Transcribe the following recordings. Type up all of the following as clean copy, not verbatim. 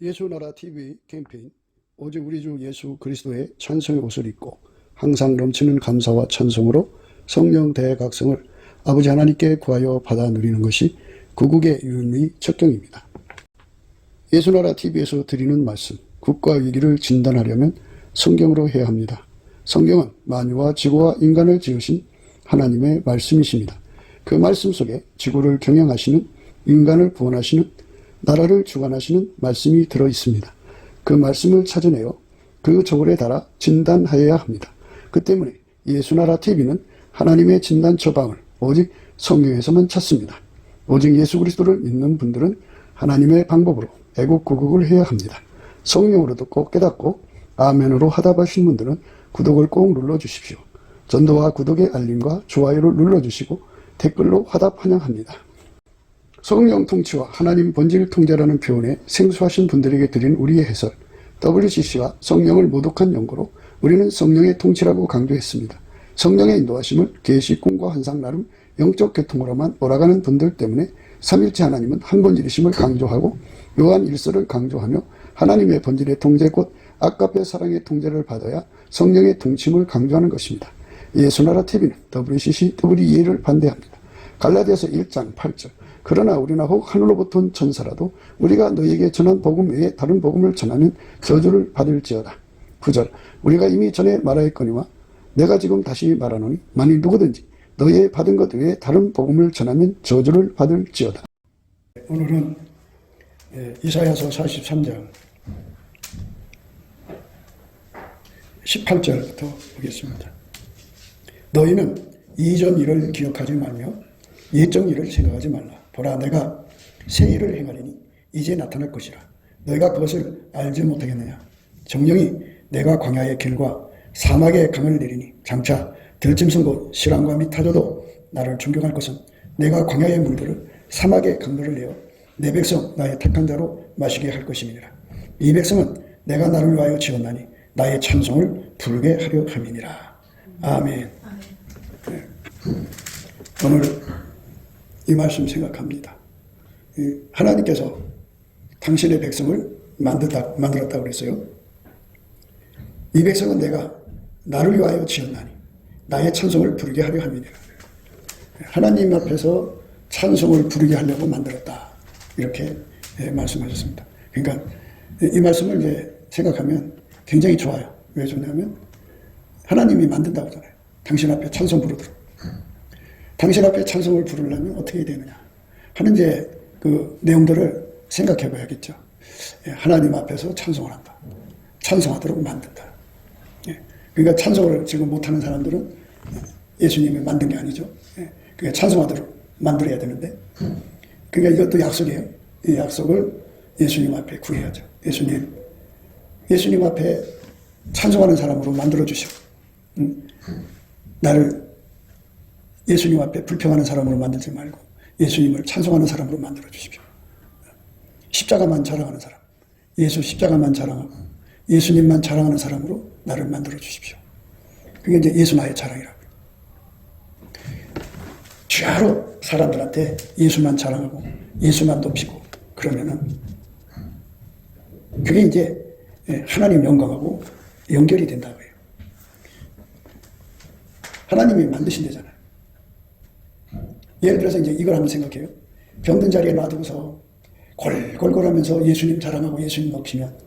예수나라 TV 캠페인 오직 우리 주 예수 그리스도의 찬송의 옷을 입고 항상 넘치는 감사와 찬송으로 성령 대각성을 아버지 하나님께 구하여 받아 누리는 것이 구국의 유일무이 척경입니다. 예수나라 TV에서 드리는 말씀, 국가 위기를 진단하려면 성경으로 해야 합니다. 성경은 만유와 지구와 인간을 지으신 하나님의 말씀이십니다. 그 말씀 속에 지구를 경영하시는, 인간을 구원하시는, 나라를 주관하시는 말씀이 들어있습니다. 그 말씀을 찾아내어 그 저울에 달아 진단하여야 합니다. 그 때문에 예수나라 TV는 하나님의 진단 처방을 오직 성경에서만 찾습니다. 오직 예수 그리스도를 믿는 분들은 하나님의 방법으로 애국구국을 해야 합니다. 성령으로 듣고 깨닫고 아멘으로 화답하신 분들은 구독을 꼭 눌러주십시오. 전도와 구독의 알림과 좋아요를 눌러주시고 댓글로 화답 환영합니다. 성령 통치와 하나님 본질 통제라는 표현에 생소하신 분들에게 드린 우리의 해설, WCC가 성령을 모독한 연고로 우리는 성령의 통치라고 강조했습니다. 성령의 인도하심을 계시, 꿈과 환상 나름 영적 계통으로만 몰아가는 분들 때문에 삼일체 하나님은 한 본질이심을 강조하고 요한 1서를 강조하며 하나님의 본질의 통제 곧 아까페 사랑의 통제를 받아야 성령의 통치임을 강조하는 것입니다. 예수나라 TV는 WCC, WEA를 반대합니다. 갈라디아서 1장 8절 그러나 우리나 혹 하늘로부터 온 천사라도 우리가 너희에게 전한 복음 외에 다른 복음을 전하면 저주를 받을지어다. 9절 우리가 이미 전에 말하였거니와 내가 지금 다시 말하노니 만일 누구든지 너희의 받은 것 외에 다른 복음을 전하면 저주를 받을지어다. 오늘은 이사야서 43장 18절부터 보겠습니다. 너희는 이전 일을 기억하지 말며 예적 일을 생각하지 말라. 보라 내가 새 일을 행하리니 이제 나타날 것이라. 너희가 그것을 알지 못하겠느냐. 정령이 내가 광야의 길과 사막의 강을 내리니 장차 들짐승 곧 실랑과 미타조도 나를 존경할 것은 내가 광야의 물들을 사막의 강물을 내어 내 백성 나의 택한 자로 마시게 할 것임이니라. 이 백성은 내가 나를 위하여 지었나니 나의 찬송을 부르게 하려 함이니라. 아멘. 네. 오늘 이 말씀 생각합니다. 하나님께서 당신의 백성을 만들었다고 그랬어요. 이 백성은 내가 나를 위하여 지었나니 나의 찬송을 부르게 하려 함이니라. 하나님 앞에서 찬송을 부르게 하려고 만들었다. 이렇게 말씀하셨습니다. 그러니까 이 말씀을 이제 생각하면 굉장히 좋아요. 왜 좋냐면 하나님이 만든다고 하잖아요. 당신 앞에 찬송 부르도록. 당신 앞에 찬송을 부르려면 어떻게 해야 되느냐 하는 이제 그 내용들을 생각해 봐야겠죠. 하나님 앞에서 찬송을 한다. 찬송하도록 만든다. 그러니까 찬송을 지금 못하는 사람들은 예수님이 만든 게 아니죠. 그러니까 찬송하도록 만들어야 되는데 그러니까 이것도 약속이에요. 이 약속을 예수님 앞에 구해야죠. 예수님 앞에 찬송하는 사람으로 만들어 주시고 나를 예수님 앞에 불평하는 사람으로 만들지 말고 예수님을 찬송하는 사람으로 만들어 주십시오. 십자가만 자랑하는 사람, 예수 십자가만 자랑하고 예수님만 자랑하는 사람으로 나를 만들어 주십시오. 그게 이제 예수 나의 자랑이라고. 주야로 사람들한테 예수만 자랑하고 예수만 높이고 그러면은 그게 이제 하나님 영광하고 연결이 된다고 해요. 하나님이 만드신 데잖아요. 예를 들어서 이제 이걸 한번 생각해요. 병든 자리에 놔두고서 골골골하면서 예수님 자랑하고 예수님 높이면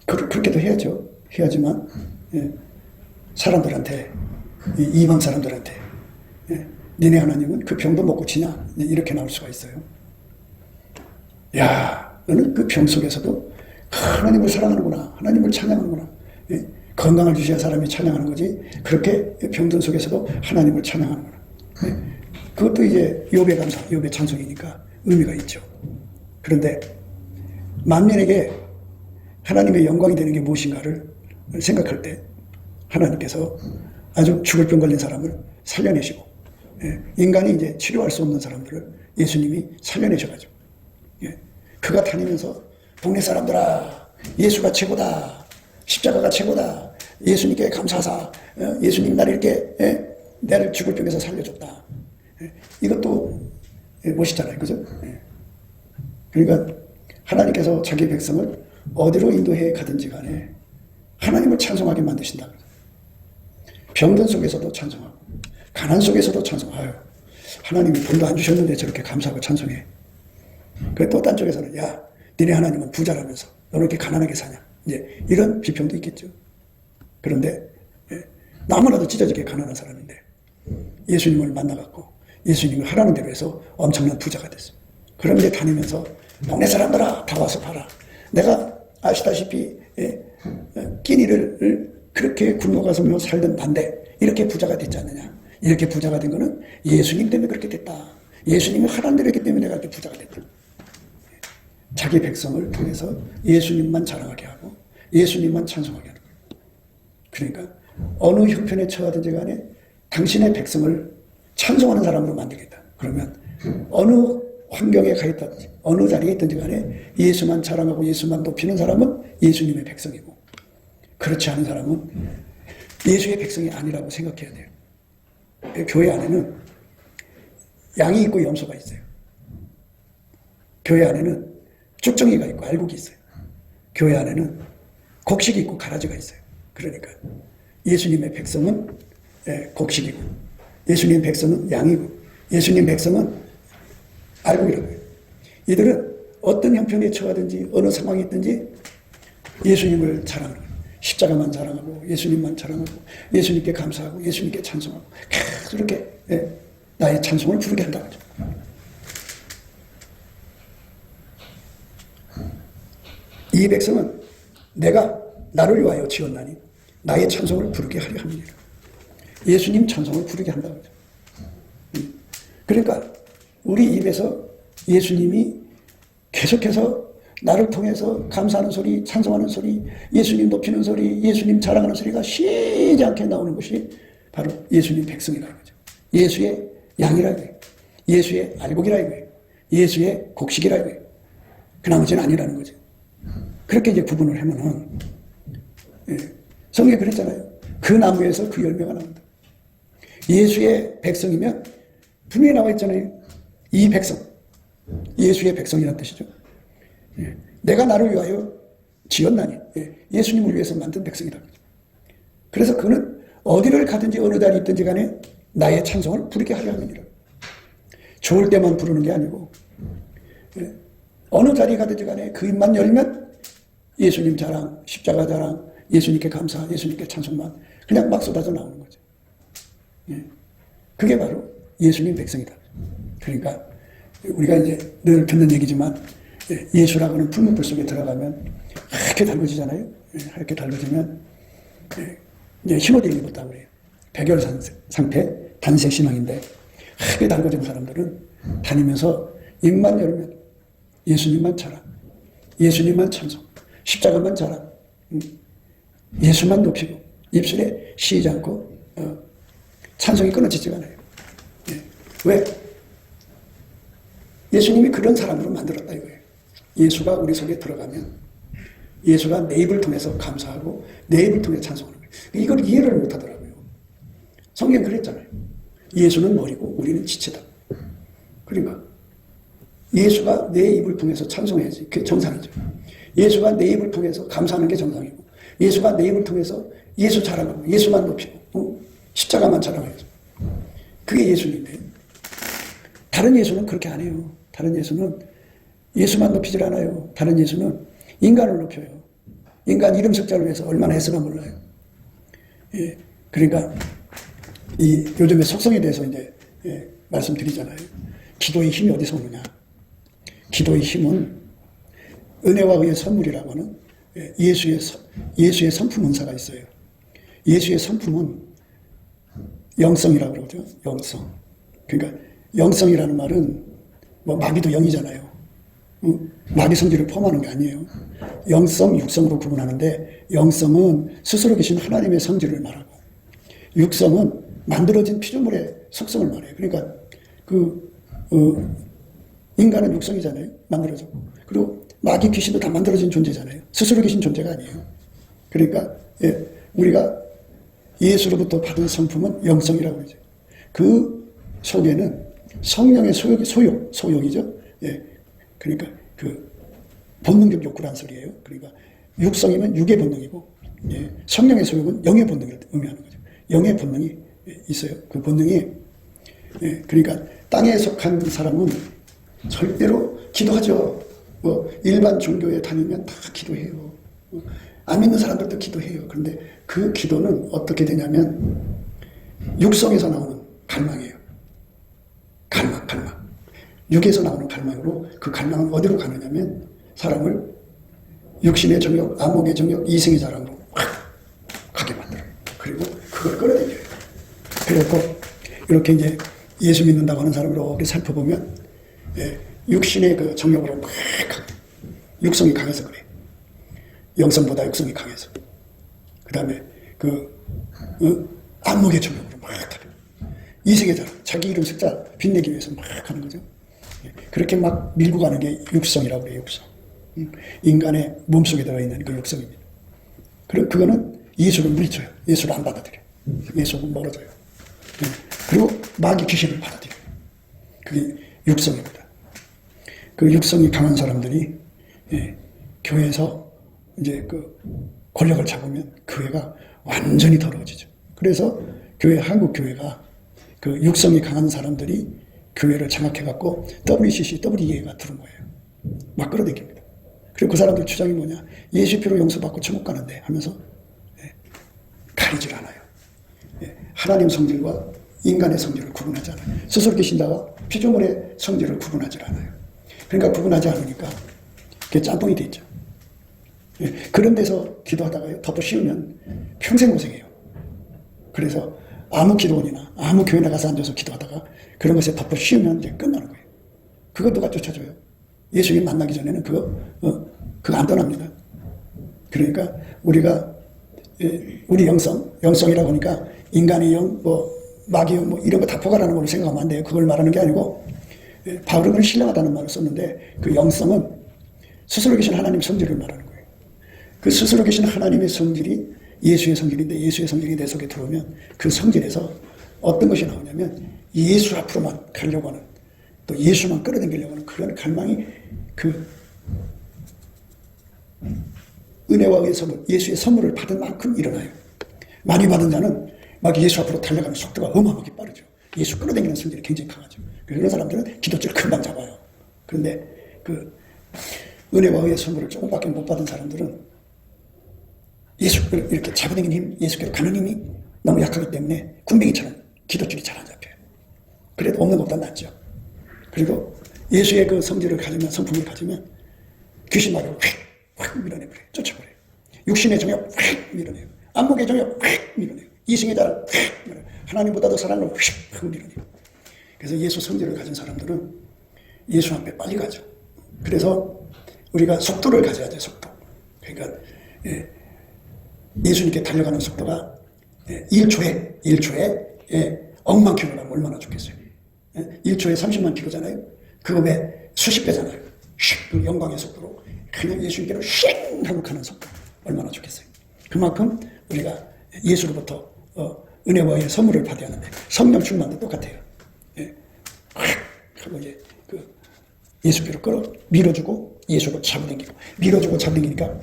그렇게도 해야죠. 해야지만 사람들한테 이방 사람들한테 니네 하나님은 그 병도 못 고치냐 이렇게 나올 수가 있어요. 야 너는 그 병 속에서도 하나님을 사랑하는구나. 하나님을 찬양하는구나. 건강을 주셔야 사람이 찬양하는 거지. 그렇게 병든 속에서도 하나님을 찬양하는구나. 그것도 이제 욥의 감사, 욥의 찬송이니까 의미가 있죠. 그런데 만민에게 하나님의 영광이 되는 게 무엇인가를 생각할 때 하나님께서 아주 죽을 병 걸린 사람을 살려내시고 인간이 이제 치료할 수 없는 사람들을 예수님이 살려내셔가지고 그가 다니면서 동네 사람들아 예수가 최고다. 십자가가 최고다. 예수님께 감사하사 예수님 나를 이렇게 나를 죽을 병에서 살려줬다. 이것도 멋있잖아요. 그죠? 그러니까 하나님께서 자기 백성을 어디로 인도해 가든지 간에 하나님을 찬송하게 만드신다. 병든 속에서도 찬송하고 가난 속에서도 찬송하여 하나님이 돈도 안 주셨는데 저렇게 감사하고 찬송해. 그래 또 딴 쪽에서는 야 니네 하나님은 부자라면서 너는 이렇게 가난하게 사냐. 이제 이런 비평도 있겠죠. 그런데 너무나도 찢어지게 가난한 사람인데 예수님을 만나갖고 예수님을 하라는 대로 해서 엄청난 부자가 됐어요. 그런데 다니면서 동네 사람들아 다 와서 봐라. 내가 아시다시피 끼니를 그렇게 굶어가서 살던 반대 이렇게 부자가 됐지 않느냐. 이렇게 부자가 된 거는 예수님 때문에 그렇게 됐다. 예수님이 하라는 대로 했기 때문에 내가 이렇게 부자가 됐다. 자기 백성을 통해서 예수님만 자랑하게 하고 예수님만 찬송하게 하는 거예요. 그러니까 어느 형편에 처하든지 간에 당신의 백성을 찬송하는 사람으로 만들겠다. 그러면 어느 환경에 가 있든지 어느 자리에 있든지 간에 예수만 자랑하고 예수만 높이는 사람은 예수님의 백성이고 그렇지 않은 사람은 예수의 백성이 아니라고 생각해야 돼요. 교회 안에는 양이 있고 염소가 있어요. 교회 안에는 쭉정이가 있고 알곡이 있어요. 교회 안에는 곡식이 있고 가라지가 있어요. 그러니까 예수님의 백성은 곡식이고 예수님 백성은 양이고 예수님 백성은 알곡이라고 해요. 이들은 어떤 형편에 처하든지 어느 상황에 있든지 예수님을 자랑하는 거예요. 십자가만 자랑하고 예수님만 자랑하고 예수님께 감사하고 예수님께 찬송하고 계속 이렇게 나의 찬송을 부르게 한다고 하죠. 이 백성은 내가 나를 위하여 지었나니 나의 찬송을 부르게 하려 합니다. 예수님 찬송을 부르게 한다고 하죠. 그러니까 우리 입에서 예수님이 계속해서 나를 통해서 감사하는 소리, 찬송하는 소리, 예수님 높이는 소리, 예수님 자랑하는 소리가 쉬지 않게 나오는 것이 바로 예수님 백성이라는 거죠. 예수의 양이라고 해요. 예수의 알곡이라고 해요. 예수의 곡식이라고 해요. 그 나머지는 아니라는 거죠. 그렇게 이제 구분을 하면은 성경에 그랬잖아요. 그 나무에서 그 열매가 나온다. 예수의 백성이면 분명히 나와 있잖아요. 이 백성, 예수의 백성이라는 뜻이죠. 내가 나를 위하여 지었나니 예수님을 위해서 만든 백성이다. 그래서 그는 어디를 가든지 어느 자리에 있든지 간에 나의 찬송을 부르게 하려 합니다. 좋을 때만 부르는 게 아니고 어느 자리에 가든지 간에 그 입만 열면 예수님 자랑, 십자가 자랑, 예수님께 감사, 예수님께 찬송만 그냥 막 쏟아져 나오는 거죠. 그게 바로 예수님 백성이다. 그러니까 우리가 이제 늘 듣는 얘기지만 예수라고는 붉은 불 속에 들어가면 하얗게 달궈지잖아요. 하얗게 달궈지면 이제 신호등이 붙다고 그래요. 백열 상태, 단색 신앙인데 하얗게 달궈진 사람들은 다니면서 입만 열면 예수님만 자랑, 예수님만 찬송, 십자가만 자랑, 예수만 높이고 입술에 쉬지 않고 찬송이 끊어지지가 않아요. 왜? 예수님이 그런 사람으로 만들었다 이거예요. 예수가 우리 속에 들어가면 예수가 내 입을 통해서 감사하고 내 입을 통해 찬송하는 거예요. 이걸 이해를 못하더라고요. 성경 그랬잖아요. 예수는 머리고 우리는 지체다. 그러니까 예수가 내 입을 통해서 찬송해야지. 그게 정상이죠. 예수가 내 입을 통해서 감사하는 게 정상이고 예수가 내 입을 통해서 예수 자랑하고 예수만 높이고 십자가만 자랑해야죠. 그게 예수님인데 다른 예수는 그렇게 안 해요. 다른 예수는 예수만 높이질 않아요. 다른 예수는 인간을 높여요. 인간 이름 석자를 위해서 얼마나 했으나 몰라요. 그러니까 이 요즘에 속성에 대해서 이제 말씀드리잖아요. 기도의 힘이 어디서 오느냐? 기도의 힘은 은혜와 의의 선물이라고 하는 예수의 성품 은사가 있어요. 예수의 성품은 영성이라고 그러죠. 영성. 그러니까 영성이라는 말은 뭐 마귀도 영이잖아요. 마귀 성질을 포함하는 게 아니에요. 영성, 육성으로 구분하는데 영성은 스스로 계신 하나님의 성질을 말하고 육성은 만들어진 피조물의 속성을 말해요. 그러니까 인간은 육성이잖아요. 만들어졌고. 그리고 마귀 귀신도 다 만들어진 존재잖아요. 스스로 계신 존재가 아니에요. 그러니까 우리가 예수로부터 받은 성품은 영성이라고 하죠. 그 속에는 성령의 소욕이죠. 그러니까 본능적 욕구란 소리예요. 그러니까 육성이면 육의 본능이고, 예, 성령의 소욕은 영의 본능을 의미하는 거죠. 영의 본능이 있어요. 그 본능이, 예, 그러니까 땅에 속한 사람은 절대로 기도하죠. 뭐 일반 종교에 다니면 다 기도해요. 안 믿는 사람들도 기도해요. 그런데 그 기도는 어떻게 되냐면 육성에서 나오는 갈망이에요. 갈망. 육에서 나오는 갈망으로, 그 갈망은 어디로 가느냐면 사람을 육신의 정욕, 안목의 정욕, 이생의 자랑으로 확 가게 만들어요. 그리고 그걸 끌어당겨요. 그래서 이렇게 이제 예수 믿는다고 하는 사람을 이렇게 살펴보면, 예, 육신의 그 정욕으로 막 육성이 강해서 그래요. 영성보다 육성이 강해서. 그 다음에 안목의 정욕으로 막 하는, 이생의 자랑, 자기 이름 숫자 빛내기 위해서 막 하는 거죠. 그렇게 막 밀고 가는 게 육성이라고 그래요. 육성. 인간의 몸속에 들어있는 그 육성입니다. 그거는 예수를 물리쳐요. 예수를 안 받아들여요. 예수는 멀어져요. 그리고 마귀 귀신을 받아들여요. 그게 육성입니다. 그 육성이 강한 사람들이, 예, 교회에서 이제 그 권력을 잡으면 교회가 완전히 더러워지죠. 그래서 한국 교회가 그 육성이 강한 사람들이 교회를 장악해갖고 WCC, WEA가 들은 거예요. 막 끌어당깁니다. 그리고 그 사람들 주장이 뭐냐? 예수 피로 용서받고 천국 가는데 하면서, 예, 가리질 않아요. 예, 하나님 성질과 인간의 성질을 구분하지 않아요. 스스로 계신자와 피조물의 성질을 구분하지 않아요. 그러니까 구분하지 않으니까 그게 짬뽕이 돼 있죠. 예, 그런 데서 기도하다가 덮어 씌우면 평생 고생해요. 그래서 아무 기도원이나 아무 교회 나가서 앉아서 기도하다가 그런 것에 덮어 씌우면 이제 끝나는 거예요. 그거 누가 쫓아줘요? 예수님 만나기 전에는 그거 안 떠납니다. 그러니까 우리가, 예, 우리 영성이라고 하니까 인간의 영, 마귀 영, 이런 거 다 포괄하는 걸로 생각하면 안 돼요. 그걸 말하는 게 아니고, 예, 바울은 그걸 신령하다는 말을 썼는데, 그 영성은 스스로 계신 하나님 성질을 말하는 거예요. 그 스스로 계신 하나님의 성질이 예수의 성질인데, 예수의 성질이 내 속에 들어오면 그 성질에서 어떤 것이 나오냐면 예수 앞으로만 가려고 하는, 또 예수만 끌어당기려고 하는 그런 갈망이, 그 은혜와 의의 선물, 예수의 선물을 받은 만큼 일어나요. 많이 받은 자는 막 예수 앞으로 달려가는 속도가 어마어마하게 빠르죠. 예수 끌어당기는 성질이 굉장히 강하죠. 그런 사람들은 기도줄 금방 잡아요. 그런데 그 은혜와 의의 선물을 조금밖에 못 받은 사람들은 예수를 이렇게 잡아당기는 힘, 예수께로 가는 힘이 너무 약하기 때문에 군뱅이처럼 기도줄이 잘 안 잡혀요. 그래도 없는 것보다 낫죠. 그리고 예수의 그 성질을 가지면, 성품을 가지면 귀신 마귀를 확 밀어내버려요. 쫓아버려요. 육신의 정욕 확 밀어내요. 안목의 정욕 확 밀어내요. 이승의 자를 확 밀어내요. 하나님보다도 사랑을 확 밀어내요. 그래서 예수 성질을 가진 사람들은 예수 앞에 빨리 가죠. 그래서 우리가 속도를 가져야 돼요. 속도. 그러니까, 예, 예수님께 달려가는 속도가 1초에 억만 킬로라면 얼마나 좋겠어요. 1초에 30만 킬로잖아요. 그거에 수십 배잖아요. 그 영광의 속도로 그냥 예수님께로 쉥 하고 가는 속도 얼마나 좋겠어요. 그만큼 우리가 예수로부터 은혜와의 선물을 받아야 하는데, 성령 충만도 똑같아요. 예, 하고 이제 그 예수께로 밀어주고 예수로 잡아당기고, 밀어주고 잡아당기니까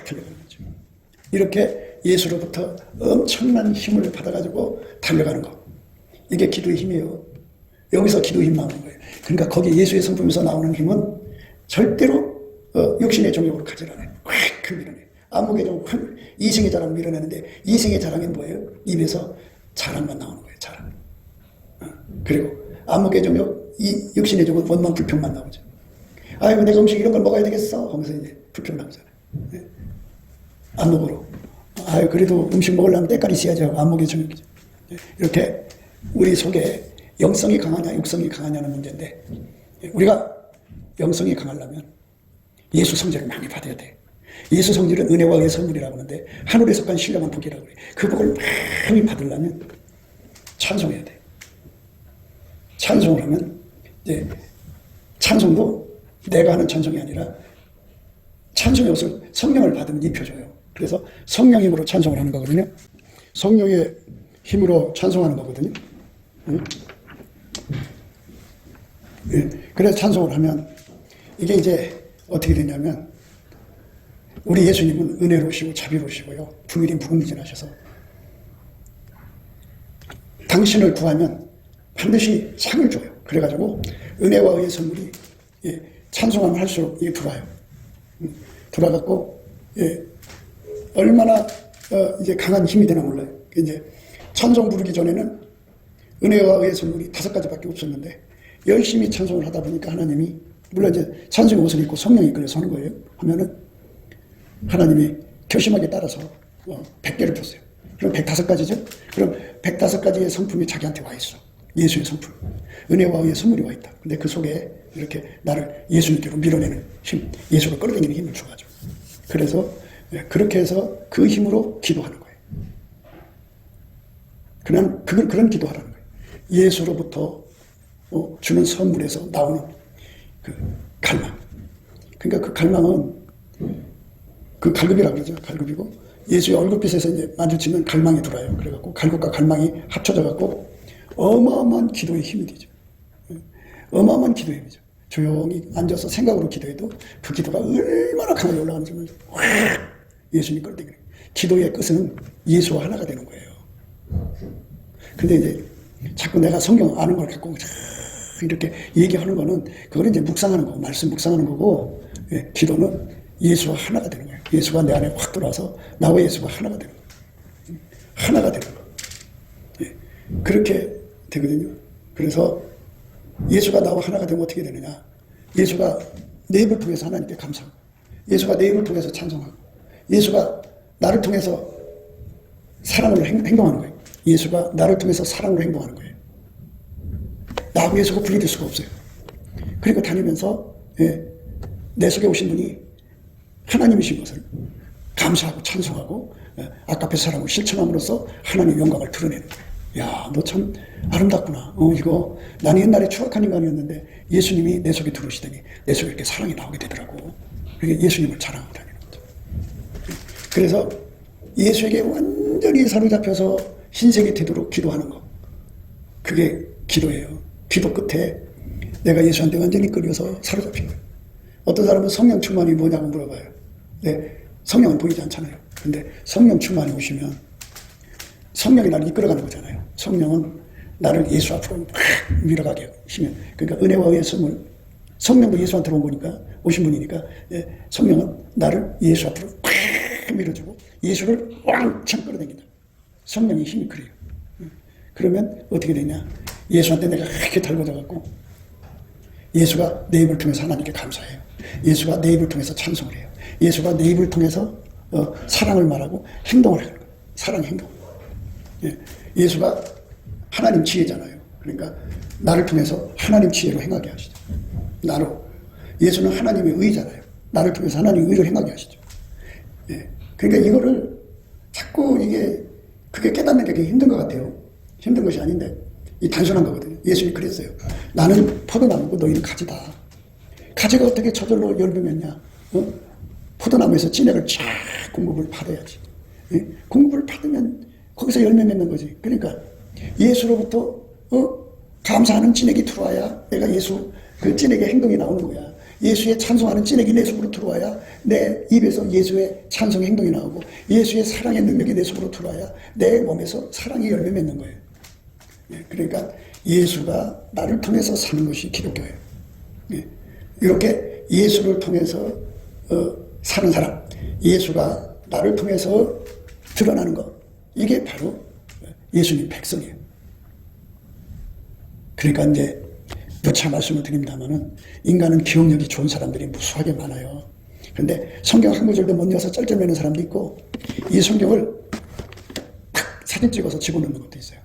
달려가는 거죠. 이렇게 예수로부터 엄청난 힘을 받아가지고 달려가는 거, 이게 기도의 힘이에요. 여기서 기도의 힘 나오는 거예요. 그러니까 거기 예수의 성품에서 나오는 힘은 절대로 육신의 정욕으로 가지 않아요. 확 밀어내요. 안목의 정욕, 이승의 자랑 밀어내는데, 이승의 자랑이 뭐예요? 입에서 자랑만 나오는 거예요. 자랑. 그리고 안목의 정욕, 육신의 정욕은 원망 불평만 나오죠. 아유, 내가 음식 이런 걸 먹어야 되겠어 하면서 이제 불평 나오잖아요. 네. 안목으로, 아유, 그래도 음식 먹으려면 때깔이 있어야죠. 안목의 정욕이죠. 네. 이렇게 우리 속에 영성이 강하냐 육성이 강하냐는 문제인데, 우리가 영성이 강하려면 예수 성질을 많이 받아야 돼. 예수 성질은 은혜와 의의 선물이라고 하는데, 하늘에 속한 신령한 복이라고 그래. 그 복을 많이 받으려면 찬송해야 돼. 찬송을 하면, 이제 찬송도 내가 하는 찬송이 아니라 찬송의 옷을 성령을 받으면 입혀줘요. 그래서 성령 힘으로 찬송을 하는 거거든요. 성령의 힘으로 찬송하는 거거든요. 응? 예, 그래서 찬송을 하면 이게 이제 어떻게 되냐면, 우리 예수님은 은혜로우시고 자비로우시고요. 부일이 무궁무진하셔서 당신을 구하면 반드시 상을 줘요. 그래가지고 은혜와 의의 선물이 찬송하면 할수록 들어와요. 들어와갖고 얼마나 이제 강한 힘이 되나 몰라요. 이제 찬송 부르기 전에는 은혜와 의의 선물이 5가지밖에 없었는데 열심히 찬송을 하다 보니까 하나님이 물론 이제 찬송의 옷을 입고 성령이 이끌려서 하는 거예요. 하면은 하나님이 결심하게 따라서 100개를 줬어요. 그럼 105가지죠? 그럼 105가지의 성품이 자기한테 와 있어. 예수의 성품. 은혜와 의의 선물이 와 있다. 근데 그 속에 이렇게 나를 예수님께로 밀어내는 힘, 예수를 끌어당기는 힘을 줘가지고. 그래서 그렇게 해서 그 힘으로 기도하는 거예요. 그냥 그런 기도하라는 거예요. 예수로부터 주는 선물에서 나오는 그 갈망. 그러니까 그 갈망은 그 갈급이라고 그러죠. 갈급이고 예수의 얼굴빛에서 이제 마주치면 갈망이 들어와요. 그래갖고 갈급과 갈망이 합쳐져갖고 어마어마한 기도의 힘이 되죠. 어마어마한 기도의 힘이죠. 조용히 앉아서 생각으로 기도해도 그 기도가 얼마나 강하게 올라가는지 예수님 끌때기는 기도의 끝은 예수와 하나가 되는 거예요. 근데 이제 자꾸 내가 성경 아는 걸 갖고 이렇게 얘기하는 거는 그거는 이제 묵상하는 거고 말씀 묵상하는 거고 기도는 예수와 하나가 되는 거예요. 예수가 내 안에 확 들어와서 나와 예수가 하나가 되는 거예요. 하나가 되는 거예요. 그렇게 되거든요. 그래서 예수가 나와 하나가 되면 어떻게 되느냐. 예수가 내 입을 통해서 하나님께 감사하고 예수가 내 입을 통해서 찬송하고 예수가 나를 통해서 사랑으로 행동하는 거예요. 예수가 나를 통해서 사랑으로 행동하는 거예요. 나하고 예수가 분리될 수가 없어요. 그리고 다니면서 내 속에 오신 분이 하나님이신 것을 감사하고 찬송하고 아까의 사랑을 실천함으로써 하나님의 영광을 드러내는 거예요. 야, 너 참 아름답구나. 이거 나는 옛날에 추악한 인간이었는데 예수님이 내 속에 들어오시더니 내 속에 이렇게 사랑이 나오게 되더라고. 그게 예수님을 자랑하고 다니는 거죠. 그래서 예수에게 완전히 사로잡혀서 신세계 되도록 기도하는 거. 그게 기도예요. 기도 끝에 내가 예수한테 완전히 끌려서 사로잡힌 거예요. 어떤 사람은 성령 충만이 뭐냐고 물어봐요. 네, 성령은 보이지 않잖아요. 근데 성령 충만이 오시면 성령이 나를 이끌어가는 거잖아요. 성령은 나를 예수 앞으로 밀어가게 하시면, 그러니까 은혜와 의의 선물, 성령도 예수한테 온 거니까, 오신 분이니까, 성령은 나를 예수 앞으로 밀어주고 예수를 왕창 끌어당긴다. 성령의 힘이 그래요. 그러면 어떻게 되냐? 예수한테 내가 이렇게 달궈져갖고 예수가 내 입을 통해서 하나님께 감사해요. 예수가 내 입을 통해서 찬송을 해요. 예수가 내 입을 통해서 사랑을 말하고 행동을 하는 거예요. 사랑의 행동. 예수가 하나님 지혜잖아요. 그러니까 나를 통해서 하나님 지혜로 행하게 하시죠. 나로. 예수는 하나님의 의잖아요. 나를 통해서 하나님의 의를 행하게 하시죠. 그러니까 이거를 자꾸 그게 깨닫는 게 힘든 것 같아요. 힘든 것이 아닌데 이 단순한 거거든요. 예수님이 그랬어요. 나는 포도나무고 너희는 가지다. 가지가 어떻게 저절로 열매 맺냐? 포도나무에서 찐액을 쫙 공급을 받아야지. 공급을 받으면 거기서 열매 맺는 거지. 그러니까 예수로부터 감사하는 찐액이 들어와야 내가 예수 그 찐액의 행동이 나오는 거야. 예수의 찬송하는 찐액이 내 속으로 들어와야 내 입에서 예수의 찬송의 행동이 나오고 예수의 사랑의 능력이 내 속으로 들어와야 내 몸에서 사랑이 열매 맺는 거예요. 그러니까 예수가 나를 통해서 사는 것이 기독교예요. 이렇게 예수를 통해서 사는 사람, 예수가 나를 통해서 드러나는 것, 이게 바로 예수님 백성이에요. 그러니까 이제 누차 말씀을 드립니다만은 인간은 기억력이 좋은 사람들이 무수하게 많아요. 그런데 성경 한 구절도 못 읽어서 쩔쩔매는 사람도 있고 이 성경을 탁 사진 찍어서 집어넣는 것도 있어요.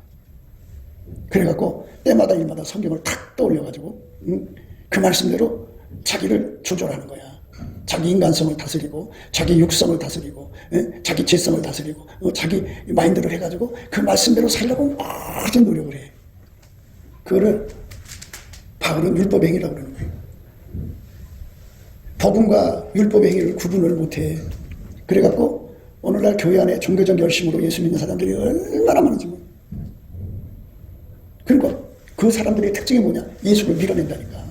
그래갖고 때마다 일마다 성경을 탁 떠올려가지고 그 말씀대로 자기를 조절하는 거야. 자기 인간성을 다스리고 자기 육성을 다스리고 자기 지성을 다스리고 자기 마인드를 해가지고 그 말씀대로 살려고 아주 노력을 해. 그거를 바울은 율법의 행위라고 그러는 거예요. 복음과 율법의 행위를 구분을 못해. 그래갖고 오늘날 교회 안에 종교적 열심으로 예수 믿는 사람들이 얼마나 많은지 뭐. 그러니까 그 사람들의 특징이 뭐냐? 예수를 밀어낸다니까.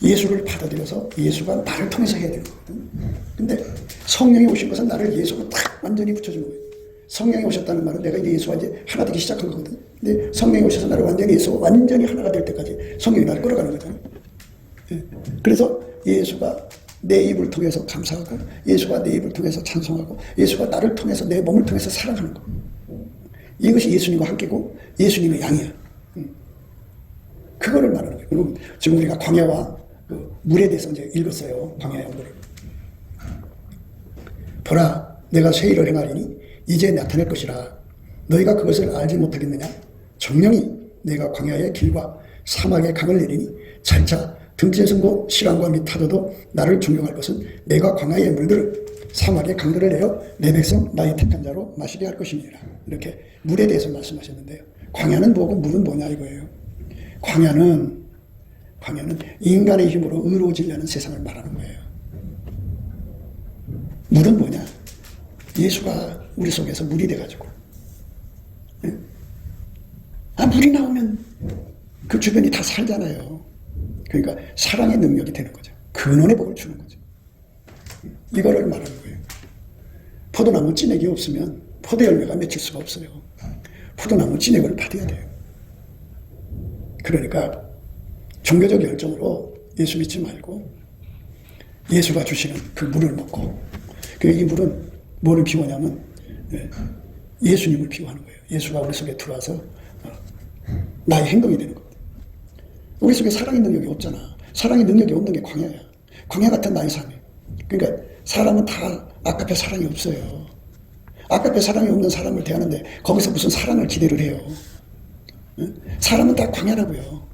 예수를 받아들여서 예수가 나를 통해서 해야 되는 거거든. 근데 성령이 오신 것은 나를 예수로 딱 완전히 붙여주는 거예요. 성령이 오셨다는 말은 내가 이제 예수와 이제 하나 되기 시작한 거거든. 근데 성령이 오셔서 나를 완전히 예수와 완전히 하나가 될 때까지 성령이 나를 끌어가는 거잖아. 예. 그래서 예수가 내 입을 통해서 감사하고, 예수가 내 입을 통해서 찬송하고, 예수가 나를 통해서 내 몸을 통해서 살아가는 거. 이것이 예수님과 함께고 예수님의 양이야. 그거를 말하는 거예요. 그리고 지금 우리가 광야와 그 물에 대해서 이제 읽었어요. 광야의 언어를. 보라, 내가 새 일을 행하리니 이제 나타낼 것이라. 너희가 그것을 알지 못하겠느냐? 정령이 내가 광야의 길과 사막의 강을 내리니 잘차 등지에서 실랑과 밑타도도 나를 존경할 것은 내가 광야의 물들을 사막의 강들을 내어 내 백성 나의 택한 자로 마시게 할 것이니라. 이렇게 물에 대해서 말씀하셨는데요. 광야는 뭐고 물은 뭐냐 이거예요. 광야는 인간의 힘으로 의로워지려는 세상을 말하는 거예요. 물은 뭐냐? 예수가 우리 속에서 물이 돼가지고, 물이 나오면 그 주변이 다 살잖아요. 그러니까 사랑의 능력이 되는 거죠. 근원의 복을 주는 거죠. 이거를 말하는 거예요. 포도나무 찐액이 없으면 포도 열매가 맺힐 수가 없어요. 포도나무 찐액을 받아야 돼요. 그러니까 종교적 열정으로 예수 믿지 말고 예수가 주시는 그 물을 먹고, 이 물은 뭐를 비유하냐면 예수님을 비유하는 거예요. 예수가 우리 속에 들어와서 나의 행동이 되는 겁니다. 우리 속에 사랑의 능력이 없잖아. 사랑의 능력이 없는 게 광야야. 광야 같은 나의 삶이에요. 그러니까 사람은 다 아까페 사랑이 없어요. 아까페 사랑이 없는 사람을 대하는데 거기서 무슨 사랑을 기대를 해요. 사람은 다 광야라고요.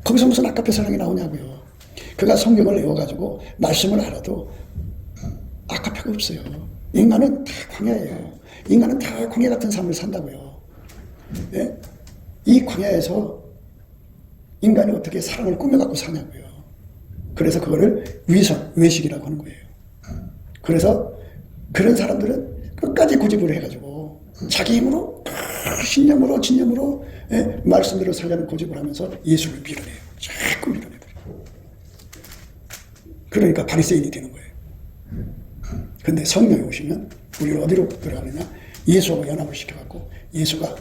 거기서 무슨 아까페 사랑이 나오냐고요. 그가 성경을 외워가지고 말씀을 알아도 아까페가 없어요. 인간은 다 광야예요. 인간은 다 광야 같은 삶을 산다고요. 예? 이 광야에서 인간이 어떻게 사랑을 꾸며갖고 사냐고요. 그래서 그거를 외식이라고 하는 거예요. 그래서 그런 사람들은 끝까지 고집을 해가지고 자기 힘으로 신념으로 진념으로 말씀대로 살려는 고집을 하면서 예수를 밀어내요. 자꾸 밀어내버려요. 그러니까 바리새인이 되는 거예요. 근데 성령이 오시면 우리를 어디로 들어가느냐? 예수하고 연합을 시켜갖고 예수가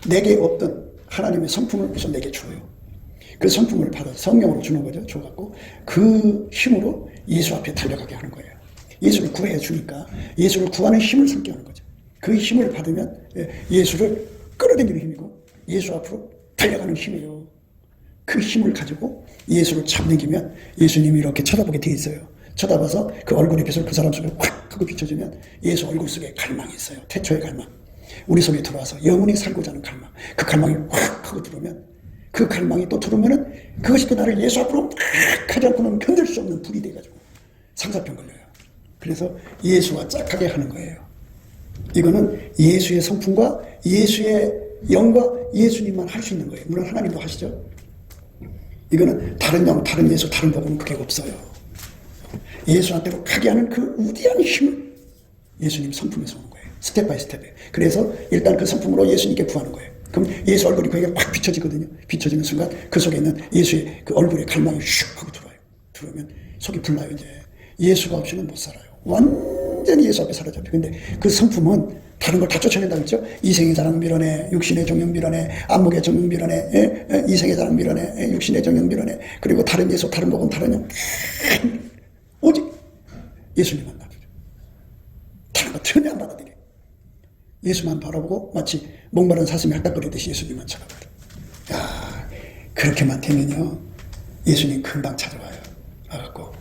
내게 없던 하나님의 성품을 우선 내게 줘요. 그 성품을 받아서 성령으로 주는 거죠. 줘갖고 그 힘으로 예수 앞에 달려가게 하는 거예요. 예수를 구해 주니까 예수를 구하는 힘을 삼게 하는 거죠. 그 힘을 받으면 예수를 끌어당기는 힘이고 예수 앞으로 달려가는 힘이에요. 그 힘을 가지고 예수를 잡당기면 예수님이 이렇게 쳐다보게 돼 있어요. 쳐다봐서 그 얼굴의 빛을 그 사람 속에 확 하고 비춰주면 예수 얼굴 속에 갈망이 있어요. 태초의 갈망. 우리 속에 들어와서 영원히 살고자 하는 갈망. 그 갈망이 확 하고 들어오면 그 갈망이 또 들어오면은 그것이 또 나를 예수 앞으로 확 하지 않고는 견딜 수 없는 불이 돼가지고 상사병 걸려요. 그래서 예수와 짝하게 하는 거예요. 이거는 예수의 성품과 예수의 영과 예수님만 할 수 있는 거예요. 물론 하나님도 하시죠. 이거는 다른 영, 다른 예수, 다른 복은 그게 없어요. 예수한테로 가게 하는 그 우대한 힘을 예수님 성품에서 오는 거예요. 스텝 바이 스텝에. 그래서 일단 그 성품으로 예수님께 구하는 거예요. 그럼 예수 얼굴이 거기에 확 비춰지거든요. 비춰지는 순간 그 속에 있는 예수의 그 얼굴에 갈망이 슉 하고 들어와요. 들어오면 속이 불나요. 이제 예수가 없이는 못 살아요. 완전히 예수 앞에 사로잡혀. 근데 그 성품은 다른 걸 다 쫓아낸다고 했죠. 이생의 자랑 밀어내, 육신의 정욕 밀어내, 안목의 정욕 밀어내, 이생의 자랑 밀어내, 육신의 정욕 밀어내. 그리고 다른 예수, 다른 복음, 다른 영. 오직 예수님만 받아들여. 다른 거 전혀 안 받아들여. 예수만 바라보고 마치 목마른 사슴이 헐떡거리듯이 예수님만 쳐다봐요. 야, 그렇게만 되면요 예수님 금방 찾아와요. 와갖고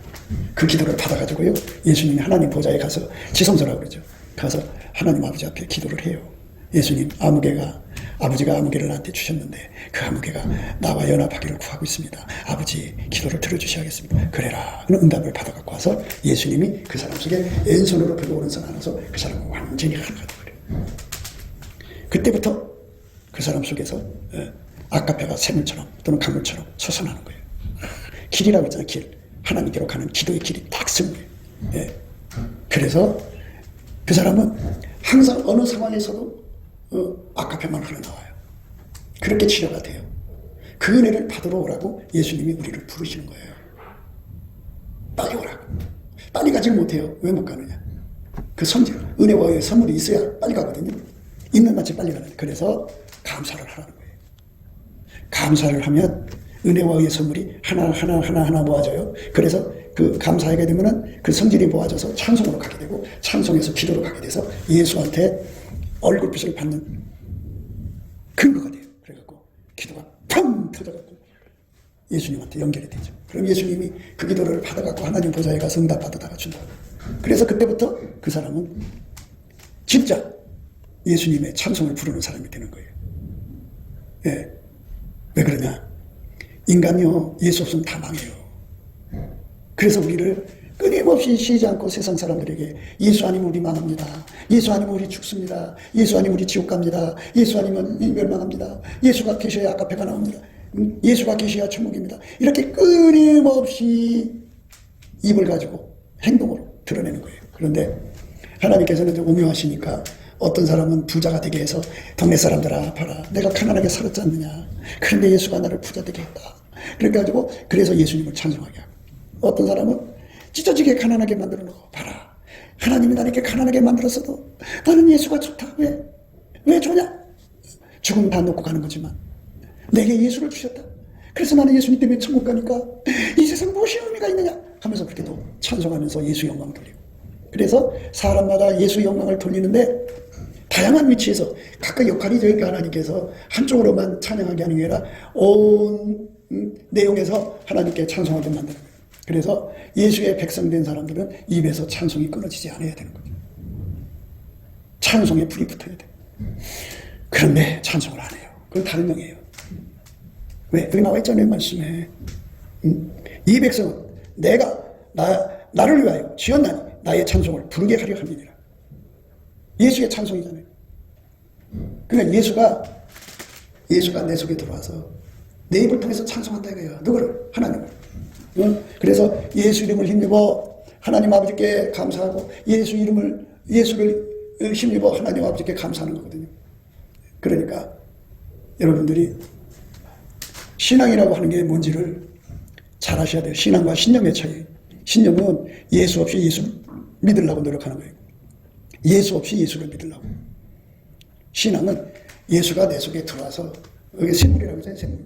그 기도를 받아가지고요 예수님이 하나님 보좌에 가서 지성소라고 그러죠. 가서 하나님 아버지 앞에 기도를 해요. 예수님, 아버지가 아무개를 나한테 주셨는데 그 아무개가 나와 연합하기를 구하고 있습니다. 아버지 기도를 들어주셔야겠습니다. 그래라. 그런 응답을 받아갖고 와서 예수님이 그 사람 속에 왼손으로 펴고 오른손 안아서 그 사람을 완전히 하나가 되어버려요. 그때부터 그 사람 속에서 아까페가 샘물처럼 또는 강물처럼 솟아나는 거예요. 길이라고 했잖아요. 길. 하나님께로 가는 기도의 길이 딱 쓰는 거예요. 그래서 그 사람은 항상 어느 상황에서도 아까페만 흘러나와요. 그렇게 치료가 돼요. 그 은혜를 받으러 오라고 예수님이 우리를 부르시는 거예요. 빨리 오라고. 빨리 가지 못해요. 왜 못 가느냐? 그 성질, 은혜와 의의 선물이 있어야 빨리 가거든요. 있는 마치 빨리 가는. 그래서 감사를 하라는 거예요. 감사를 하면 은혜와 의의 선물이 하나 모아져요. 그래서 그 감사하게 되면은 그 성질이 모아져서 찬송으로 가게 되고, 찬송에서 기도로 가게 돼서 예수한테 얼굴빛을 받는 근거가 돼요. 그래갖고 기도가 펑 터져갖고 예수님한테 연결이 되죠. 그럼 예수님이 그 기도를 받아갖고 하나님 보좌에 가서 응답 받아다가 준다. 그래서 그때부터 그 사람은 진짜 예수님의 찬송을 부르는 사람이 되는 거예요. 예. 왜 그러냐? 인간요, 예수 없으면 다 망해요. 그래서 우리를 끊임없이 쉬지 않고 세상 사람들에게 예수 아니면 우리 망합니다. 예수 아니면 우리 죽습니다. 예수 아니면 우리 지옥 갑니다. 예수 아니면 멸망합니다. 예수가 계셔야 아까페가 나옵니다. 예수가 계셔야 천국입니다. 이렇게 끊임없이 입을 가지고 행동으로 드러내는 거예요. 그런데 하나님께서는 좀 오묘하시니까 어떤 사람은 부자가 되게 해서 동네 사람들아 봐라, 내가 가난하게 살았지 않느냐. 그런데 예수가 나를 부자 되게 했다. 그래가지고 그래서 예수님을 찬송하게 하고, 어떤 사람은 찢어지게 가난하게 만들어 놓고 봐라, 하나님이 나를 이렇게 가난하게 만들었어도 나는 예수가 좋다. 왜 좋냐? 죽음 다 놓고 가는 거지만 내게 예수를 주셨다. 그래서 나는 예수님 때문에 천국 가니까 이 세상 무엇이 의미가 있느냐 하면서 그렇게 또 찬송하면서 예수 영광을 돌리고. 그래서 사람마다 예수 영광을 돌리는데 다양한 위치에서 각각 역할이 저희가 하나님께서 한쪽으로만 찬양하게 하는 게 아니라 온 내용에서 하나님께 찬송하게 만드는 거예요. 그래서 예수의 백성된 사람들은 입에서 찬송이 끊어지지 않아야 되는 거죠. 찬송에 불이 붙어야 돼요. 그런데 찬송을 안 해요. 그건 다른 명이에요. 왜? 여기 나와 있잖아요, 말씀에. 이 백성은 내가 나를 위하여 지었나니 나의 찬송을 부르게 하려 함이니라. 예수의 찬송이잖아요. 그러니까 예수가 내 속에 들어와서 내 입을 통해서 찬송한다 이거예요. 누구를? 하나님을. 그래서 예수 이름을 힘입어 하나님 아버지께 감사하고, 예수를 힘입어 하나님 아버지께 감사하는 거거든요. 그러니까 여러분들이 신앙이라고 하는 게 뭔지를 잘 아셔야 돼요. 신앙과 신념의 차이. 신념은 예수 없이 예수를 믿으려고 노력하는 거예요. 예수 없이 예수를 믿으려고. 신앙은 예수가 내 속에 들어와서, 여기 샘물이라고 했어요. 샘물.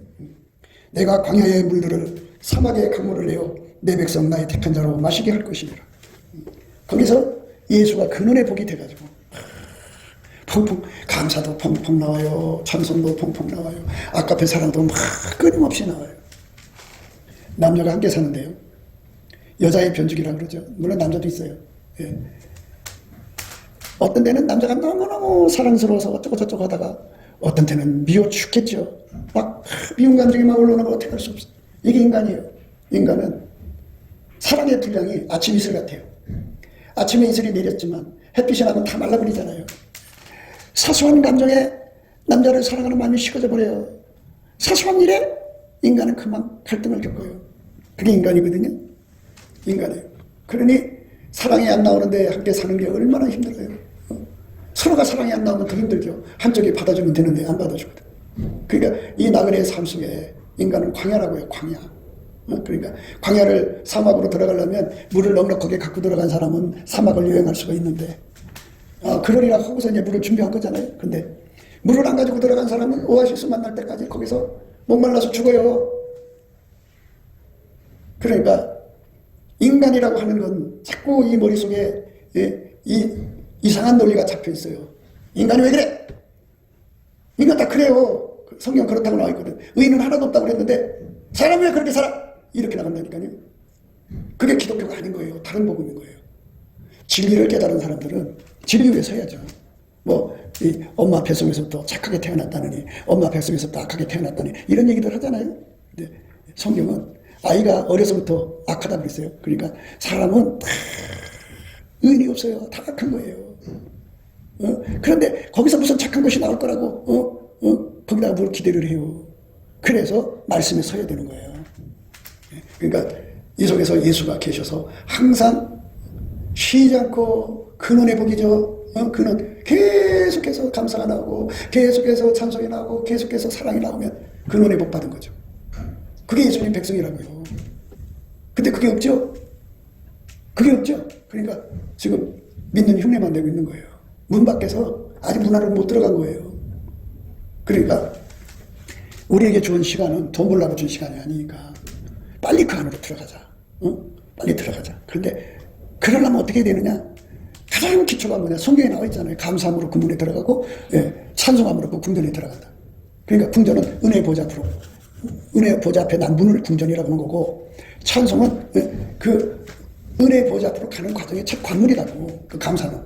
내가 광야의 물들을 사막의 강물을 내어 내 백성 나의 택한 자로 마시게 할 것이니라. 거기서 예수가 근원의 복이 돼가지고 펑펑 감사도 펑펑 나와요. 찬송도 펑펑 나와요. 아까페 사랑도 막 끊임없이 나와요. 남녀가 함께 사는데요, 여자의 변죽이라고 그러죠. 물론 남자도 있어요. 예. 어떤 때는 남자가 너무너무 사랑스러워서 어쩌고저쩌고 하다가 어떤 때는 미워 죽겠죠. 막 미운 감정이 막 올라오는 걸 어떻게 할 수 없어. 이게 인간이에요. 인간은 사랑의 분량이 아침 이슬 같아요. 아침에 이슬이 내렸지만 햇빛이 나면 다 말라버리잖아요. 사소한 감정에 남자를 사랑하는 마음이 식어져 버려요. 사소한 일에 인간은 그만 갈등을 겪어요. 그게 인간이거든요. 인간이에요. 그러니 사랑이 안 나오는데 함께 사는 게 얼마나 힘들어요. 서로가 사랑이 안 나오면 더 힘들죠. 한쪽이 받아주면 되는데 안 받아주거든. 그러니까 이 나그네의 삶 속에 인간은 광야라고 해요. 광야. 그러니까 광야를 사막으로 들어가려면 물을 넉넉하게 갖고 들어간 사람은 사막을 여행할 수가 있는데, 그러리라 하고서 이제 물을 준비한 거잖아요. 근데 물을 안 가지고 들어간 사람은 오아시스 만날 때까지 거기서 목말라서 죽어요. 그러니까 인간이라고 하는 건 자꾸 이 머릿속에 이 이상한 논리가 잡혀 있어요. 인간이 왜 그래? 인간 다 그래요. 성경 그렇다고 나와 있거든. 의인은 하나도 없다고 그랬는데 사람이 왜 그렇게 살아? 이렇게 나간다니까요. 그게 기독교가 아닌 거예요. 다른 복음인 거예요. 진리를 깨달은 사람들은 진리 위에 서야죠. 이 엄마 뱃속에서부터 착하게 태어났다느니, 엄마 뱃속에서부터 악하게 태어났다니, 이런 얘기들 하잖아요. 근데 성경은 아이가 어려서부터 악하다 그랬어요. 그러니까 사람은 다 의인이 없어요. 다 악한 거예요. 그런데 거기서 무슨 착한 것이 나올 거라고 거기다가 뭘 기대를 해요. 그래서 말씀에 서야 되는 거예요. 그러니까 이 속에서 예수가 계셔서 항상 쉬지 않고 근원의 복이죠. 근원 계속해서 감사가 나오고 계속해서 찬송이 나오고 계속해서 사랑이 나오면 근원의 복 받은 거죠. 그게 예수님 백성이라고요. 근데 그게 없죠? 그게 없죠? 그러니까 지금 믿는 흉내만 내고 있는 거예요. 문 밖에서 아직 문 안으로 못 들어간 거예요. 그러니까 우리에게 준 시간은 돈 벌려고 준 시간이 아니니까 빨리 그 안으로 들어가자. 빨리 들어가자. 그런데 그러려면 어떻게 해야 되느냐? 가장 기초가 뭐냐? 성경에 나와 있잖아요. 감사함으로 그 문에 들어가고, 찬송함으로 그 궁전에 들어간다. 그러니까 궁전은 은혜 보좌 앞으로, 은혜 보좌 앞에 난 문을 궁전이라고 하는 거고, 찬송은 그 은혜 보좌 앞으로 가는 과정의 첫 관문이라고, 그 감사는.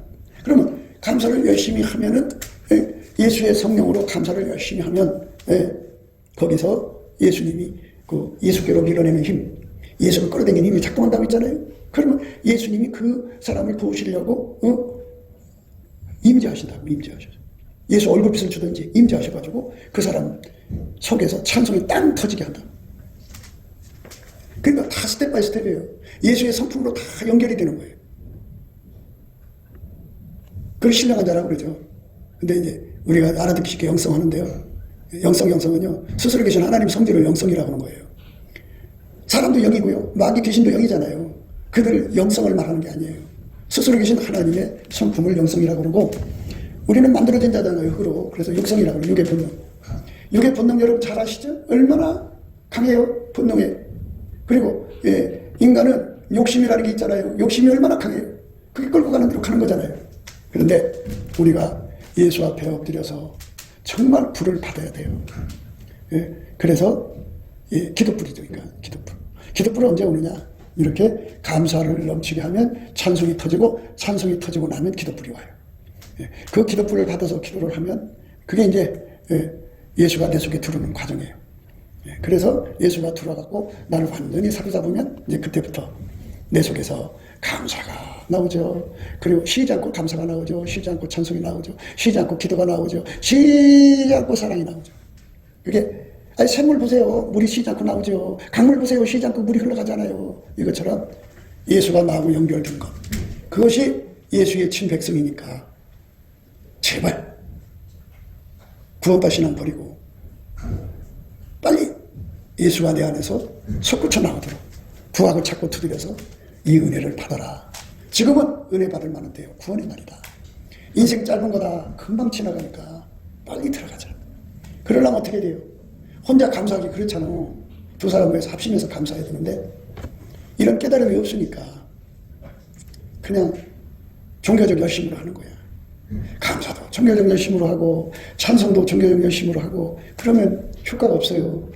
그러면 감사를 열심히 하면은, 예수의 성령으로 감사를 열심히 하면, 거기서 예수님이 그 예수께로 밀어내는 힘, 예수를 끌어당기는 힘이 작동한다고 했잖아요. 그러면 예수님이 그 사람을 도우시려고 임재하신다고. 임재하셔서 예수 얼굴빛을 주든지 임재하셔가지고 그 사람 속에서 찬송이 땅 터지게 한다. 그러니까 다 스텝 바이 스텝이에요. 예수의 성품으로 다 연결이 되는 거예요. 그걸 신령한 자라고 그러죠. 근데 이제 우리가 알아듣기 쉽게 영성하는데요. 영성은요, 스스로 계신 하나님 성질을 영성이라고 하는 거예요. 사람도 영이고요, 마귀 귀신도 영이잖아요. 그들 영성을 말하는 게 아니에요. 스스로 계신 하나님의 성품을 영성이라고 그러고, 우리는 만들어진 자잖아요, 흙으로. 그래서 육성이라고 그래요. 육의 본능. 육의 본능 여러분 잘 아시죠? 얼마나 강해요, 본능에. 그리고 인간은 욕심이라는 게 있잖아요. 욕심이 얼마나 강해요. 그게 끌고 가는 대로 가는 거잖아요. 그런데 우리가 예수 앞에 엎드려서 정말 불을 받아야 돼요. 그래서 기도불이죠. 그러니까 기도불은 언제 오느냐? 이렇게 감사를 넘치게 하면 찬송이 터지고, 찬송이 터지고 나면 기도불이 와요. 그 기도불을 받아서 기도를 하면 그게 이제 예수가 내 속에 들어오는 과정이에요. 그래서 예수가 들어와갖고 나를 완전히 사로잡으면 이제 그때부터 내 속에서 감사가 나오죠. 그리고 쉬지 않고 감사가 나오죠. 쉬지 않고 찬송이 나오죠. 쉬지 않고 기도가 나오죠. 쉬지 않고 사랑이 나오죠. 그게 아니 샘물 보세요. 물이 쉬지 않고 나오죠. 강물 보세요. 쉬지 않고 물이 흘러가잖아요. 이것처럼 예수가 나하고 연결된 것. 그것이 예수의 친백성이니까 제발 구원받 신앙 버리고 빨리 예수가 내 안에서 솟구쳐 나오도록 구하고 찾고 두드려서 이 은혜를 받아라. 지금은 은혜 받을 만한데요. 구원의 날이다. 인생 짧은 거다. 금방 지나가니까 빨리 들어가자. 그러려면 어떻게 돼요? 혼자 감사하기 그렇잖아. 두 사람 모여서 합심해서 감사해야 되는데 이런 깨달음이 없으니까 그냥 종교적 열심으로 하는 거야. 감사도 종교적 열심으로 하고 찬송도 종교적 열심으로 하고 그러면 효과가 없어요.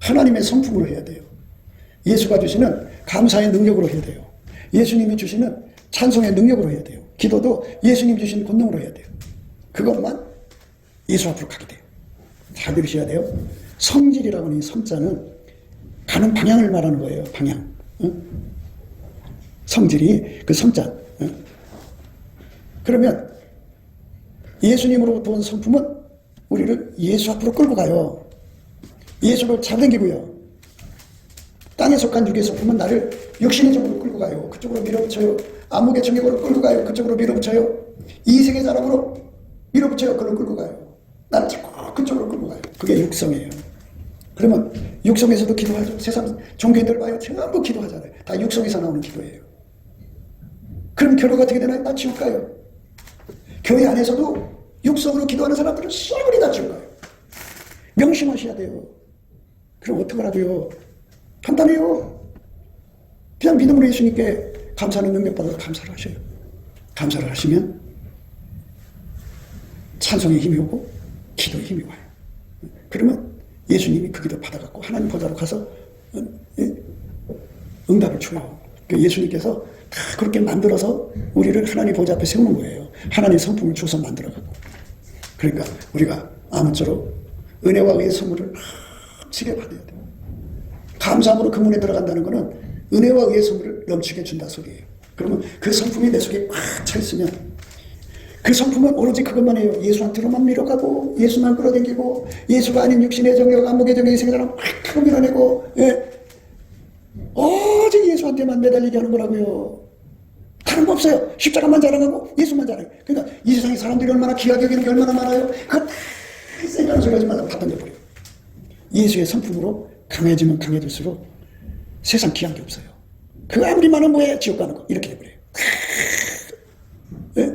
하나님의 성품으로 해야 돼요. 예수가 주시는 감사의 능력으로 해야 돼요. 예수님이 주시는 찬송의 능력으로 해야 돼요. 기도도 예수님 주신 권능으로 해야 돼요. 그것만 예수 앞으로 가게 돼요. 잘 들으셔야 돼요. 성질이라고 하는 이 성자는 가는 방향을 말하는 거예요. 방향. 성질이 그 성자. 그러면 예수님으로부터 온 성품은 우리를 예수 앞으로 끌고 가요. 예수를 잡아당기고요. 땅에 속한 육의 성품은 나를 육신의 쪽으로 끌고 가요. 그쪽으로 밀어붙여요. 암흑의 정욕으로 끌고 가요. 그쪽으로 밀어붙여요. 이생의 사람으로 밀어붙여요. 그걸 끌고 가요. 나를 자꾸 그쪽으로 끌고 가요. 그게 육성이에요. 그러면 육성에서도 기도하죠. 세상 종교인들 봐요. 전부 기도하잖아요. 다 육성에서 나오는 기도예요. 그럼 결과가 어떻게 되나요? 다 지옥 가요. 교회 안에서도 육성으로 기도하는 사람들은 쏠리 다 지옥 가요. 명심하셔야 돼요. 그럼 어떡하라고요? 간단해요. 그냥 믿음으로 예수님께 감사하는 능력받아서 감사를 하셔요. 감사를 하시면 찬송의 힘이 오고 기도의 힘이 와요. 그러면 예수님이 그 기도 받아갖고 하나님 보좌로 가서 응답을 줘요. 예수님께서 다 그렇게 만들어서 우리를 하나님 보좌 앞에 세우는 거예요. 하나님 성품을 줘서 만들어갖고. 그러니까 우리가 아무쪼록 은혜와 의의 선물을 넘치게 받아야 돼요. 감사함으로 그 문에 들어간다는 것은 은혜와 의의 선물을 넘치게 준다 소리예요. 그러면 그 성품이 내 속에 꽉 차 있으면 그 성품은 오로지 그것만 해요. 예수한테로만 밀어가고 예수만 끌어당기고 예수가 아닌 육신의 정욕, 암흑의 정욕이 생겨나면 막 하고 밀어내고 오직 예수한테만 매달리게 하는 거라고요. 다른 거 없어요. 십자가만 자랑하고 예수만 자랑해요. 그러니까 이 세상에 사람들이 얼마나 귀하게 여기는 게 얼마나 많아요. 그거 다 생각하는 소리 하지 말라고 다 던져버려요. 예수의 성품으로 강해지면 강해질수록 세상 귀한 게 없어요. 그 아무리 많은 뭐에 지옥 가는 거 이렇게 돼버려요. 네?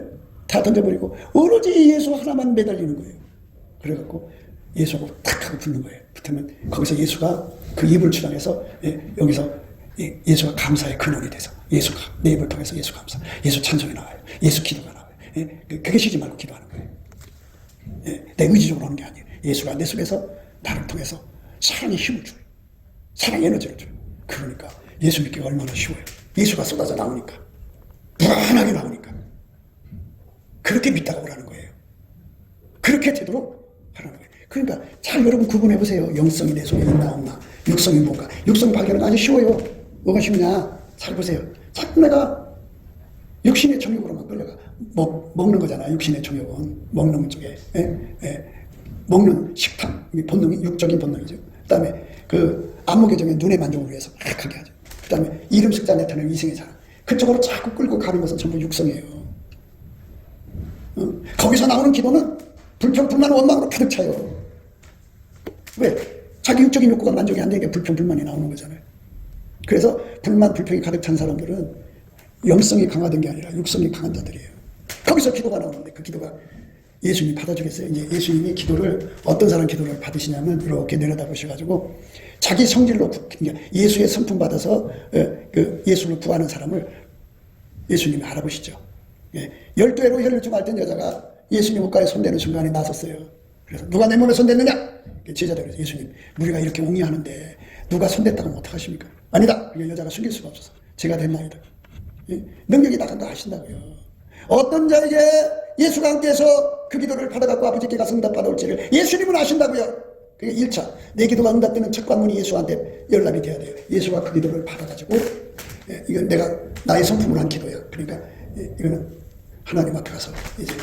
다 던져버리고 오로지 예수 하나만 매달리는 거예요. 그래갖고 예수하고 탁 하고 붙는 거예요. 붙으면 거기서 예수가 그 입을 주장해서 여기서 예수가 감사의 근원이 돼서 예수가 내 입을 통해서 예수 감사, 예수 찬송이 나와요. 예수 기도가 나와요. 그게 쉬지 말고 기도하는 거예요. 내 의지적으로 하는 게 아니에요. 예수가 내 속에서 나를 통해서 사랑의 힘을 줘요. 사랑의 에너지를 줘요. 그러니까 예수 믿기가 얼마나 쉬워요. 예수가 쏟아져 나오니까. 무한하게 나오니까. 그렇게 믿다가 오라는 거예요. 그렇게 되도록 하라는 거예요. 그러니까 잘 여러분 구분해보세요. 영성이 내 속에 있나 없나. 육성이 뭔가. 육성 발견은 아주 쉬워요. 뭐가 쉽냐. 잘 보세요. 자꾸 내가 육신의 정욕으로만 끌려가. 먹는 거잖아. 육신의 정욕은. 먹는 쪽에. 먹는 식탐. 본능이 육적인 본능이죠. 그 다음에 그 안목의 정의 눈의 만족을 위해서 막 하게 하죠. 그 다음에 이름 식자 내타는 이생의 사랑. 그쪽으로 자꾸 끌고 가는 것은 전부 육성이에요. 거기서 나오는 기도는 불평, 불만, 원망으로 가득 차요. 왜? 자기 육적인 욕구가 만족이 안 되니까 불평, 불만이 나오는 거잖아요. 그래서 불만, 불평이 가득 찬 사람들은 영성이 강화된 게 아니라 육성이 강한 자들이에요. 거기서 기도가 나오는데 그 기도가 예수님이 받아주겠어요? 이제 예수님이 기도를 어떤 사람 기도를 받으시냐면 이렇게 내려다보셔가지고 자기 성질로 예수의 성품 받아서 그 예수를 구하는 사람을 예수님이 알아보시죠. 12회로 혈을 좀 앓던 여자가 예수님 옷가에 손대는 순간에 나섰어요. 그래서 누가 내 몸에 손댔느냐? 제자들이 예수님 우리가 이렇게 옹이하는데 누가 손댔다고 하면 어떡하십니까? 아니다. 여자가 숨길 수가 없어서 제가 됐나이다. 능력이 나간다 하신다고요. 어떤 자에게 예수가 함께해서 그 기도를 받아갖고 아버지께 가서 응답 받아올지를 예수님은 아신다고요. 그게 1차. 내 기도가 응답되는 첫 관문이 예수한테 연락이 돼야 돼요. 예수가 그 기도를 받아가지고 이건 내가 나의 성품을 한 기도야. 그러니까 이거는 하나님 앞에 가서 이제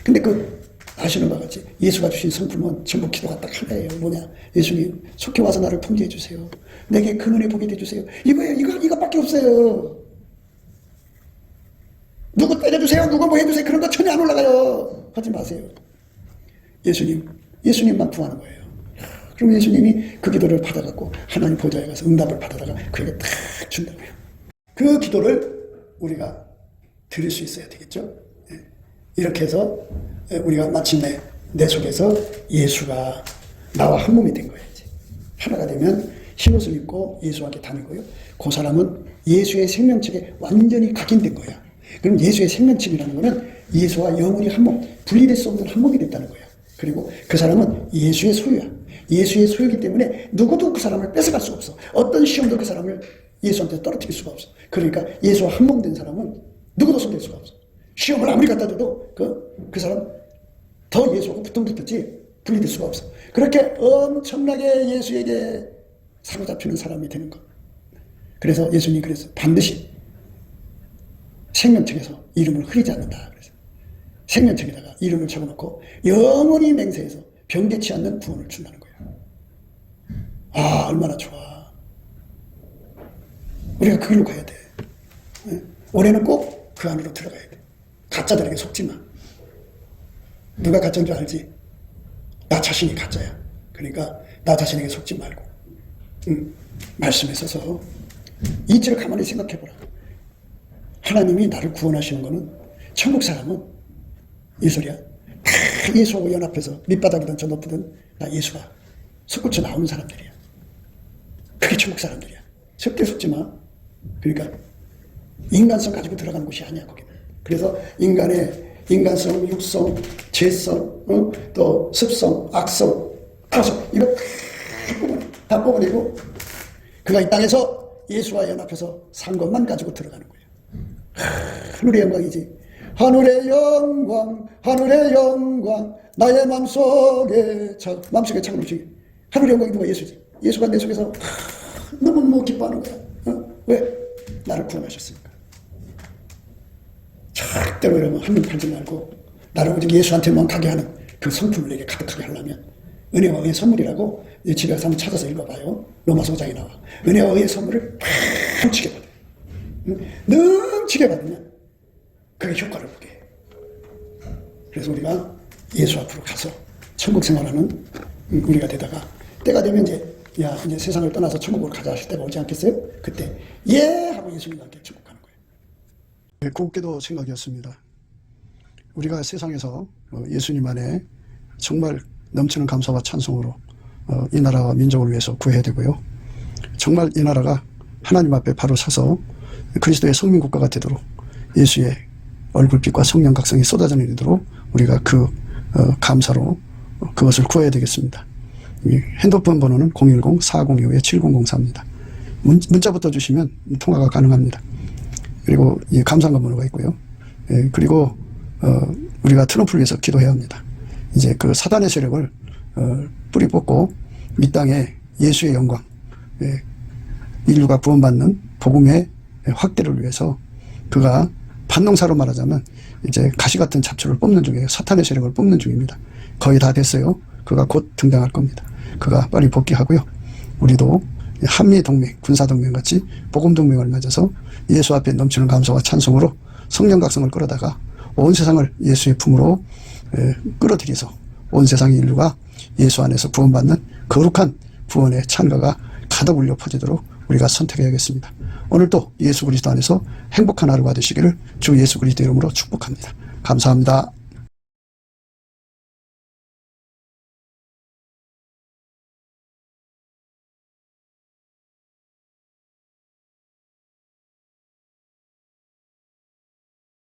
근데 그 아시는 바와 같이 예수가 주신 성품은 전부 기도가 딱 하나예요. 뭐냐? 예수님 속히 와서 나를 통제해 주세요. 내게 그 은혜 보게 해주세요. 이거예요. 이거밖에 없어요. 누구 때려주세요. 누구 뭐 해주세요. 그런 거 전혀 안 올라가요. 하지 마세요. 예수님만 구하는 거예요. 그럼 예수님이 그 기도를 받아갖고 하나님 보좌에 가서 응답을 받아다가 그에게 딱 준다고요. 그 기도를 우리가 드릴 수 있어야 되겠죠. 이렇게 해서 우리가 마침내 내 속에서 예수가 나와 한 몸이 된 거예요. 이제. 하나가 되면 흰옷을 입고 예수와 함께 다니고요. 그 사람은 예수의 생명책에 완전히 각인된 거야. 그럼 예수의 생명책이라는 거는 예수와 영혼이 한 몸, 분리될 수 없는 한 몸이 됐다는 거야. 그리고 그 사람은 예수의 소유야. 예수의 소유이기 때문에 누구도 그 사람을 뺏어갈 수가 없어. 어떤 시험도 그 사람을 예수한테 떨어뜨릴 수가 없어. 그러니까 예수와 한 몸 된 사람은 누구도 손댈 수가 없어. 시험을 아무리 갖다 줘도 그 사람 더 예수하고 붙었지 분리될 수가 없어. 그렇게 엄청나게 예수에게 사로잡히는 사람이 되는 것. 그래서 예수님이 그래서 반드시 생명책에서 이름을 흐리지 않는다. 그래서 생명책에다가 이름을 적어놓고 영원히 맹세해서 변개치 않는 구원을 준다는 거예요. 아, 얼마나 좋아. 우리가 그 길로 가야 돼. 올해는 꼭 그 안으로 들어가야 돼. 가짜들에게 속지 마. 누가 가짜인 줄 알지? 나 자신이 가짜야. 그러니까 나 자신에게 속지 말고 말씀에 서서 이치를 가만히 생각해보라. 하나님이 나를 구원하시는 거는 천국 사람은 이 소리야. 다 예수하고 연합해서 밑바닥이든 저 높이든 다 예수가 솟구쳐 나오는 사람들이야. 그게 천국 사람들이야. 절대 속지 마. 그러니까 인간성 가지고 들어가는 곳이 아니야 거기는. 그래서 인간의 인간성, 육성, 죄성, 또 습성, 악성, 악성 이거 다 뽑아내고 그가 이 땅에서 예수와 연합해서 산 것만 가지고 들어가는 거예요. 하늘의 영광이지. 하늘의 영광, 하늘의 영광, 나의 마음속에 창조주지. 하늘의 영광이 누가 예수지. 예수가 내 속에서 너무너무 기뻐하는 거야. 왜? 나를 구원하셨으니까. 절대로 여러분 한눈 팔지 말고 나를 오직 예수한테만 가게 하는 그 성품을 내게 가득하게 하려면 은혜와 의의 선물이라고 집에 가서 한번 찾아서 읽어봐요. 로마서 5장에 나와. 은혜와 의의 선물을 넘치게 받아요. 넘치게 받으면 그게 효과를 보게 해요. 그래서 우리가 예수 앞으로 가서 천국 생활하는 우리가 되다가 때가 되면 이제 야 이제 세상을 떠나서 천국으로 가자 하실 때가 오지 않겠어요? 그때 예 하고 예수님과 함께 천국 가는 거예요. 네, 곱게도 생각이었습니다. 우리가 세상에서 예수님 안에 정말 넘치는 감사와 찬송으로 이 나라와 민족을 위해서 구해야 되고요. 정말 이 나라가 하나님 앞에 바로 서서 그리스도의 성민국가가 되도록 예수의 얼굴빛과 성령 각성이 쏟아져 내리도록 우리가 그 감사로 그것을 구해야 되겠습니다. 핸드폰 번호는 010-4025-7004입니다. 문자부터 주시면 통화가 가능합니다. 그리고 이 감사한금 번호가 있고요. 그리고 우리가 트럼프를 위해서 기도해야 합니다. 이제 그 사단의 세력을 뿌리 뽑고 이 땅에 예수의 영광, 인류가 구원받는 복음의 확대를 위해서 그가 반농사로 말하자면 이제 가시 같은 잡초를 뽑는 중이에요. 사탄의 세력을 뽑는 중입니다. 거의 다 됐어요. 그가 곧 등장할 겁니다. 그가 빨리 복귀하고요. 우리도 한미동맹, 군사동맹 같이 복음동맹을 맺어서 예수 앞에 넘치는 감사와 찬송으로 성령 각성을 끌어다가 온 세상을 예수의 품으로 끌어들여서 온 세상의 인류가 예수 안에서 구원받는 거룩한 구원의 찬가가 가득 울려 퍼지도록 우리가 선택해야겠습니다. 오늘도 예수 그리스도 안에서 행복한 하루가 되시기를 주 예수 그리스도 이름으로 축복합니다. 감사합니다.